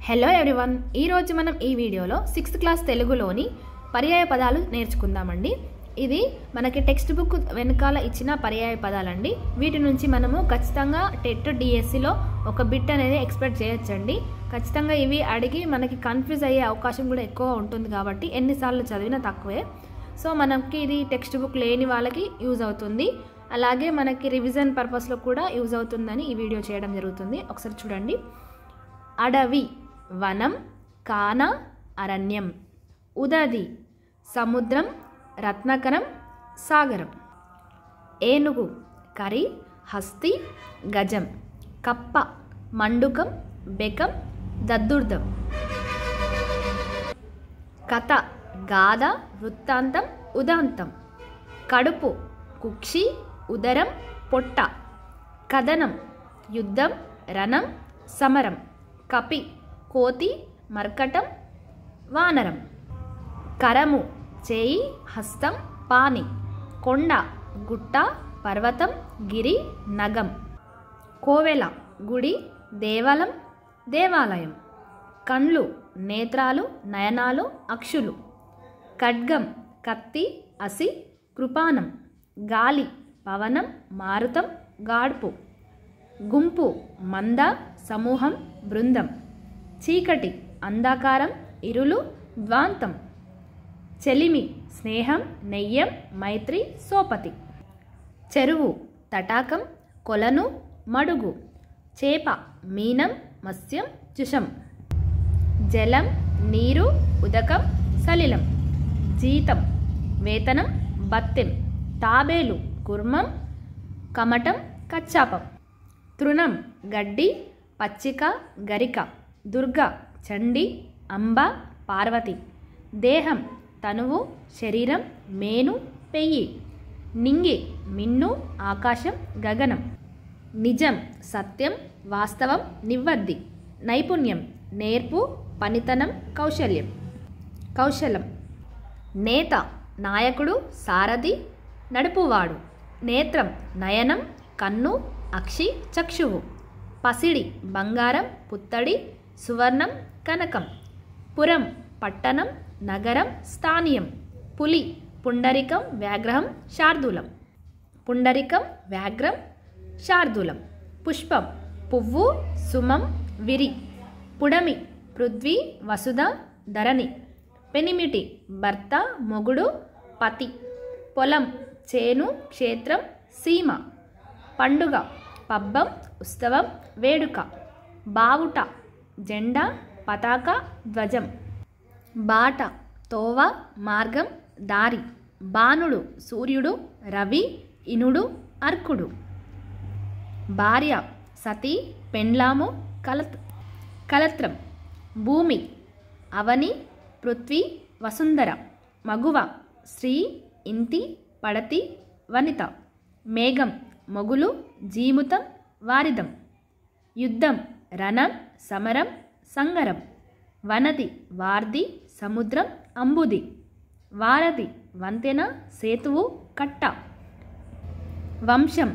Hello everyone, ఈరోజు మనం ఈ వీడియోలో 6th క్లాస్ తెలుగులోని పర్యాయ పదాలు నేర్చుకుందామండి. ఇది మనకి టెక్స్ట్ బుక్ వెనకాల ఇచ్చిన పర్యాయ పదాలండి. వీటి నుంచి మనము ఖచ్చితంగా టెట్ డిఎస్సిలో ఒక బిట్ అనేది ఎక్స్పెక్ట్ చేయొచ్చండి. ఖచ్చితంగా ఇవి అడిగి మనకి కన్ఫ్యూజ్ అయ్యే అవకాశం కూడా ఎక్కువ ఉంటుంది కాబట్టి ఎన్నిసార్లు చదివినా తక్కువే. సో మనకి ఇది టెక్స్ట్ బుక్ లేని వాళ్ళకి యూజ్ అవుతుంది, అలాగే మనకి రివిజన్ పర్పస్లో కూడా యూజ్ అవుతుందని ఈ వీడియో చేయడం జరుగుతుంది. ఒకసారి చూడండి. అడవి, వనం, కాన, అరణ్యం. ఉదది, సముద్రం, రత్నకరం, సాగరం. ఏనుగు, కరి, హస్తి, గజం. కప్ప, మండుకం, బెకం, దద్దుర్దం. కథ, గాథ, వృత్తాంతం, ఉదాంతం. కడుపు, కుక్షి, ఉదరం, పొట్ట. కథనం, యుద్ధం, రణం, సమరం. కపి, కోతి, మర్కటం, వానరం. కరము, చేయి, హస్తం, పాని. కొండ, గుట్ట, పర్వతం, గిరి, నగం. కోవెల, గుడి, దేవాలయం, దేవాలయం. కండ్లు, నేత్రాలు, నయనాలు, అక్షులు. ఖడ్గం, కత్తి, అసి, కృపానం. గాలి, పవనం, మారుతం, గాడ్పు. గుంపు, మంద, సమూహం, బృందం. చీకటి, అంధకారం, ఇరులు, ద్వాంతం. చెలిమి, స్నేహం, నెయ్యం, మైత్రి, సోపతి. చెరువు, తటాకం, కొలను, మడుగు. చేప, మీనం, మత్స్యం, చుషం. జలం, నీరు, ఉదకం, సలిలం. జీతం, వేతనం, బత్తెం. తాబేలు, కుర్మం, కమటం, కచ్చాపం. తృణం, గడ్డి, పచ్చిక, గరిక. దుర్గ, చండి, అంబ, పార్వతి. దేహం, తనువు, శరీరం, మేను, పెయ్యి. నింగి, మిన్ను, ఆకాశం, గగనం. నిజం, సత్యం, వాస్తవం, నివ్వద్ది. నైపుణ్యం, నేర్పు, పనితనం, కౌశల్యం. కౌశలం. నేత, నాయకుడు, సారథి, నడుపువాడు. నేత్రం, నయనం, కన్ను, అక్షి, చక్షువు. పసిడి, బంగారం, పుత్తడి, సువర్ణం, కనకం. పురం, పట్టణం, నగరం, స్థానీయం. పులి, పుండరికం, వ్యాఘ్రం, శార్దూలం. పుండరికం, వ్యాఘ్రం, శార్దూలం. పుష్పం, పువ్వు, సుమం, విరి. పుడమి, పృథ్వీ, వసుధ, ధరణి. పెనిమిటి, భర్త, మొగుడు, పతి. పొలం, చేను, క్షేత్రం, సీమ. పండుగ, పబ్బం, ఉత్సవం, వేడుక. బావుట, జెండా, పతాక, ధ్వజం. బాట, తోవ, మార్గం, దారి. బాణుడు, సూర్యుడు, రవి, ఇనుడు, అర్కుడు. భార్య, సతీ, పెండ్లాము, కలత్రం. భూమి, అవని, పృథ్వీ, వసుంధర. మగువ, స్త్రీ, ఇంటి, పడతి, వనిత. మేఘం, మొగులు, జీముతం, వారిదం. యుద్ధం, రణం, సమరం, సంగరం. వనది, వార్ది, సముద్రం, అంబుది. వారధి, వంతెన, సేతువు, కట్ట. వంశం,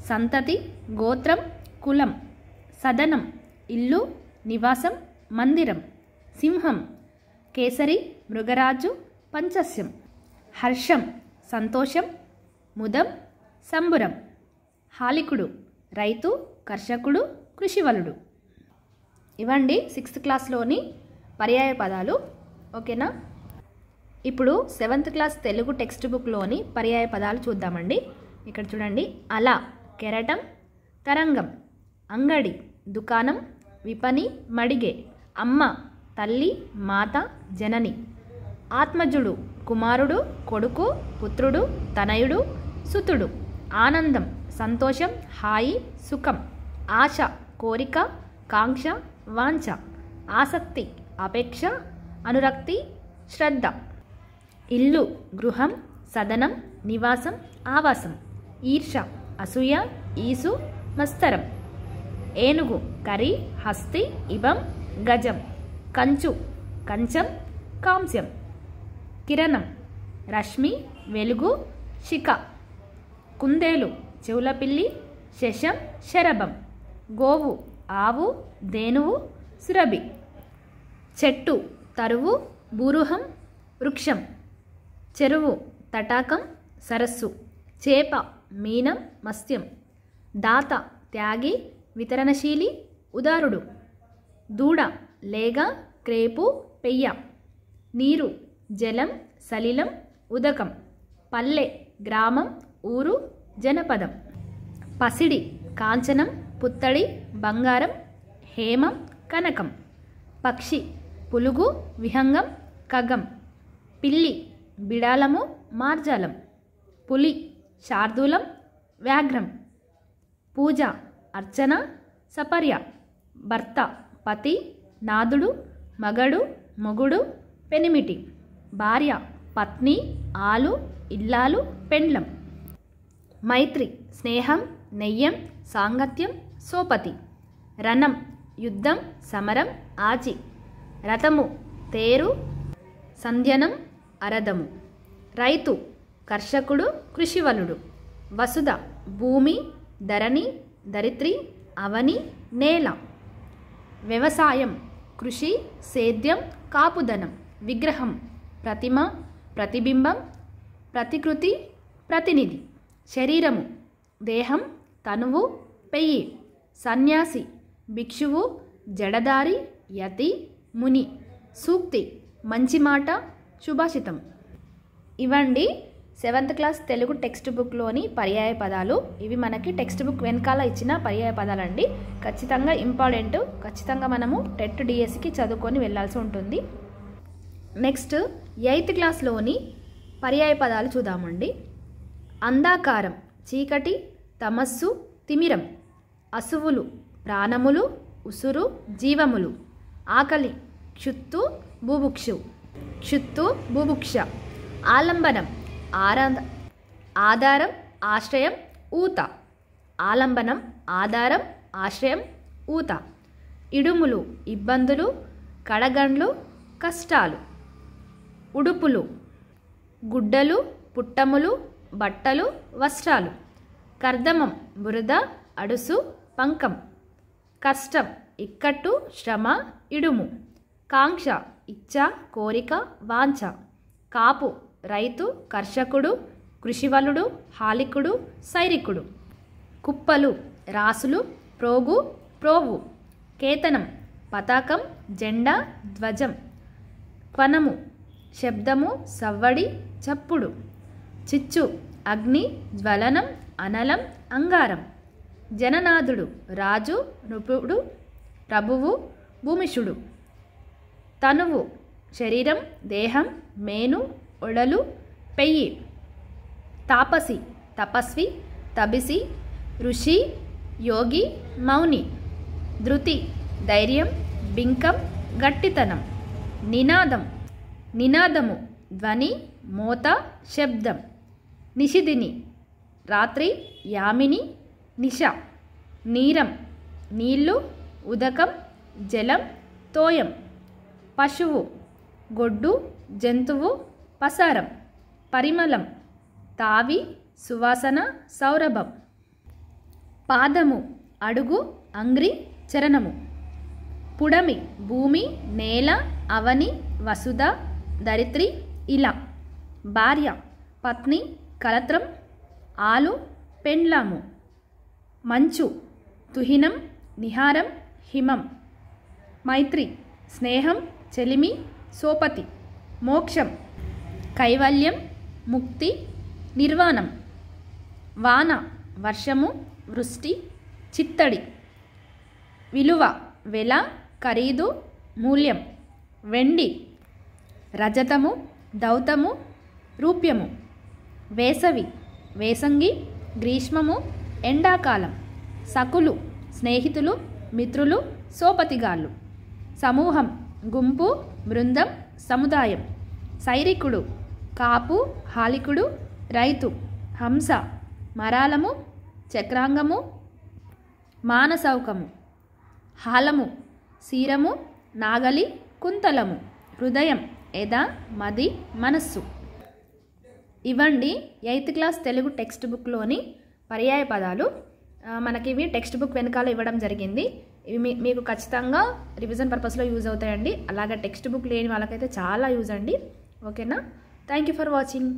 సంతతి, గోత్రం, కులం. సదనం, ఇల్లు, నివాసం, మందిరం. సింహం, కేసరి, మృగరాజు, పంచస్యం. హర్షం, సంతోషం, ముదం, సంబురం. హాలికుడు, రైతు, కర్షకుడు, కృషివలుడు. ఇవండి 6th క్లాస్లోని పర్యాయ పదాలు. ఓకేనా? ఇప్పుడు 7th క్లాస్ తెలుగు టెక్స్ట్ బుక్లోని పర్యాయ పదాలు చూద్దామండి. ఇక్కడ చూడండి. అల, కెరటం, తరంగం. అంగడి, దుకాణం, విపణి, మడిగే. అమ్మ, తల్లి, మాత, జనని. ఆత్మజుడు, కుమారుడు, కొడుకు, పుత్రుడు, తనయుడు, సుతుడు. ఆనందం, సంతోషం, హాయి, సుఖం. ఆశ, కోరిక, కాంక్ష, వాంఛ. ఆసక్తి, అపేక్ష, అనురక్తి, శ్రద్ధ. ఇల్లు, గృహం, సదనం, నివాసం, ఆవాసం. ఈర్ష, అసూయ, ఈసు, మస్తరం. ఏనుగు, కరి, హస్తి, ఇవం, గజం. కంచు, కంచం, కాంస్యం. కిరణం, రశ్మి, వెలుగు, శిఖ. కుందేలు, చెవులపిల్లి, శశం, శరభం. గోవు, ఆవు, ధేనువు, సురభి. చెట్టు తరువు బూరుహం వృక్షం, చెరువు తటాకం సరస్సు, చేప మీనం మత్స్యం, దాత త్యాగి వితరణశీలి ఉదారుడు, దూడ లేగ క్రేపు పెయ్య, నీరు జలం సలిలం ఉదకం, పల్లె గ్రామం ఊరు జనపదం, పసిడి కాంచనం పుత్తడి బంగారం హేమం కనకం, పక్షి పులుగు విహంగం ఖగం, పిల్లి బిడాలము మార్జాలం, పులి శార్దూలం వ్యాఘ్రం, పూజ అర్చన సపర్య, భర్త పతి నాదుడు మగడు మొగుడు పెనిమిటి, భార్య పత్ని ఆలు ఇల్లాలు పెండ్లం, మైత్రి స్నేహం నెయ్యం సాంగత్యం సోపతి, రణం యుద్ధం సమరం ఆచి, రథము తేరు సంధ్యనం అరదము, రైతు కర్షకుడు కృషివలుడు, వసుధ భూమి ధరణి ధరిత్రి అవని నేల, వ్యవసాయం కృషి సేద్యం కాపుదనం, విగ్రహం ప్రతిమ ప్రతిబింబం ప్రతికృతి ప్రతినిధి, శరీరము దేహం తనువు పెయ్యి, సన్యాసి భిక్షువు జడదారి యతి ముని, సూక్తి మంచి మాట శుభాషితం. ఇవండి 7th క్లాస్ తెలుగు టెక్స్ట్ బుక్లోని పర్యాయ పదాలు. ఇవి మనకి టెక్స్ట్ బుక్ వెనకాల ఇచ్చిన పర్యాయ పదాలండి. ఖచ్చితంగా ఇంపార్టెంట్, ఖచ్చితంగా మనము టెట్ డిఎస్సికి చదువుకొని వెళ్ళాల్సి ఉంటుంది. నెక్స్ట్ 8th క్లాస్లోని పర్యాయ పదాలు చూద్దామండి. అంధాకారం చీకటి తమస్సు తిమిరం, అసువులు ప్రాణములు ఉసురు జీవములు, ఆకలి క్షుత్తు బుభుక్షు క్షుత్తు బుభుక్ష, ఆలంబనం ఆధారం ఆశ్రయం ఊత, ఆలంబనం ఆధారం ఆశ్రయం ఊత, ఇడుములు ఇబ్బందులు కడగండ్లు కష్టాలు, ఉడుపులు గుడ్డలు పుట్టములు బట్టలు వస్త్రాలు, కర్దమం బురద అడుసు పంకం, కష్టం ఇక్కట్టు శ్రమ ఇడుము, కాంక్ష ఇచ్చ కోరిక వాంఛ, కాపు రైతు కర్షకుడు కృషివలుడు హాలికుడు సైరికుడు, కుప్పలు రాసులు ప్రోగు ప్రోవు, కేతనం పతాకం జెండా ధ్వజం, క్వనము శబ్దము సవ్వడి చప్పుడు, చిచ్చు అగ్ని జ్వలనం అనలం అంగారం, జననాథుడు రాజు నృపుడు ప్రభువు భూమిషుడు, తనువు శరీరం దేహం మేను ఒడలు పెయ్యి, తాపసి తపస్వి తబిసి ఋషి యోగి మౌని, ధృతి ధైర్యం బింకం గట్టితనం, నినాదం నినాదము ధ్వని మోత శబ్దం, నిషిదిని రాత్రి యామిని నిష, నీరం నీళ్ళు ఉదకం జలం తోయం, పశువు గొడ్డు జంతువు పసారం, పరిమళం తావి సువాసన సౌరభం, పాదము అడుగు అంగ్రి చరణము, పుడమి భూమి నేల అవని వసుధ ధరిత్రి ఇలా, భార్య పత్ని కలత్రం ఆలు పెండ్లాము, మంచు తుహినం నిహారం హిమం, మైత్రి స్నేహం చెలిమి సోపతి, మోక్షం కైవల్యం ముక్తి నిర్వాణం, వాన వర్షము వృష్టి చిత్తడి, విలువ వెల ఖరీదు మూల్యం, వెండి రజతము దౌతము రూప్యము, వేసవి వేసంగి గ్రీష్మము ఎండాకాలం, సకులు స్నేహితులు మిత్రులు సోపతిగాళ్ళు, సమూహం గుంపు బృందం సముదాయం, సైరికుడు కాపు హాలికుడు రైతు, హంస మరాలము చక్రాంగము మానసౌకము, హాలము శీరము నాగలి కుంతలము, హృదయం ఎద మది మనస్సు. ఇవండి 8th క్లాస్ తెలుగు టెక్స్ట్ బుక్లోని పర్యాయ పదాలు. మనకి ఇవి టెక్స్ట్ బుక్ వెనకాల ఇవ్వడం జరిగింది. ఇవి మీకు ఖచ్చితంగా రివిజన్ పర్పస్లో యూజ్ అవుతాయండి. అలాగే టెక్స్ట్ బుక్ లేని వాళ్ళకైతే చాలా యూజ్ అండి. ఓకేనా? Thank you for watching.